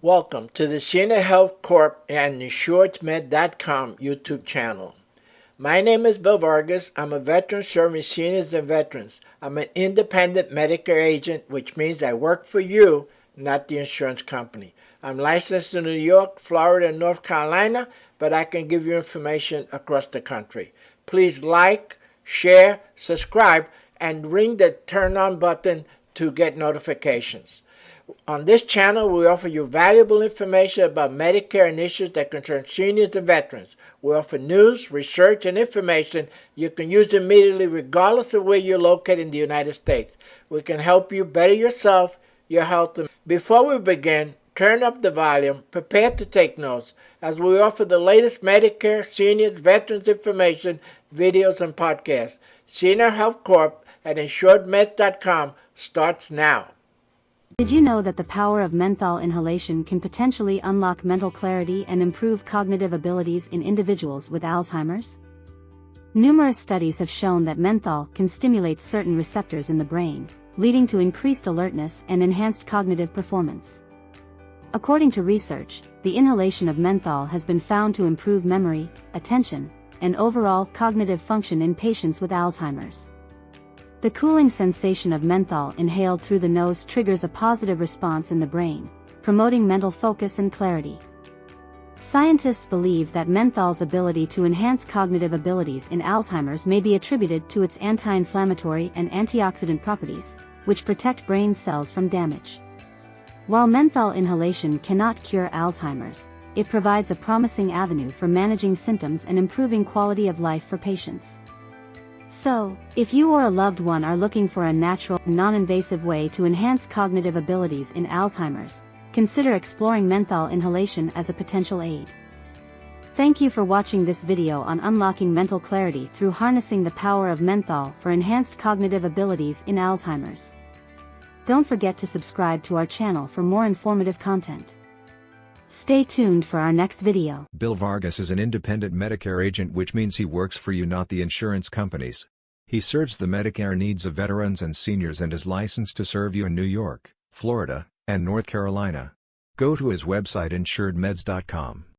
Welcome to the Senior Health Corp and InsuredMed.com YouTube channel. My name is Bill Vargas. I'm a veteran serving seniors and veterans. I'm an independent Medicare agent, which means I work for you, not the insurance company. I'm licensed in New York, Florida, and North Carolina, but I can give you information across the country. Please like, share, subscribe, and ring the turn on button to get notifications. On this channel, we offer you valuable information about Medicare and issues that concern seniors and veterans. We offer news, research, and information you can use immediately regardless of where you're located in the United States. We can help you better yourself, your health. Before we begin, turn up the volume, prepare to take notes, as we offer the latest Medicare, seniors, veterans information, videos, and podcasts. Senior Health Corp at InsuredMed.com starts now. Did you know that the power of menthol inhalation can potentially unlock mental clarity and improve cognitive abilities in individuals with Alzheimer's? Numerous studies have shown that menthol can stimulate certain receptors in the brain, leading to increased alertness and enhanced cognitive performance. According to research, the inhalation of menthol has been found to improve memory, attention, and overall cognitive function in patients with Alzheimer's. The cooling sensation of menthol inhaled through the nose triggers a positive response in the brain, promoting mental focus and clarity. Scientists believe that menthol's ability to enhance cognitive abilities in Alzheimer's may be attributed to its anti-inflammatory and antioxidant properties, which protect brain cells from damage. While menthol inhalation cannot cure Alzheimer's, it provides a promising avenue for managing symptoms and improving quality of life for patients. So, if you or a loved one are looking for a natural, non-invasive way to enhance cognitive abilities in Alzheimer's, consider exploring menthol inhalation as a potential aid. Thank you for watching this video on unlocking mental clarity through harnessing the power of menthol for enhanced cognitive abilities in Alzheimer's. Don't forget to subscribe to our channel for more informative content. Stay tuned for our next video. Bill Vargas is an independent Medicare agent, which means he works for you, not the insurance companies. He serves the Medicare needs of veterans and seniors and is licensed to serve you in New York, Florida, and North Carolina. Go to his website insuredmeds.com.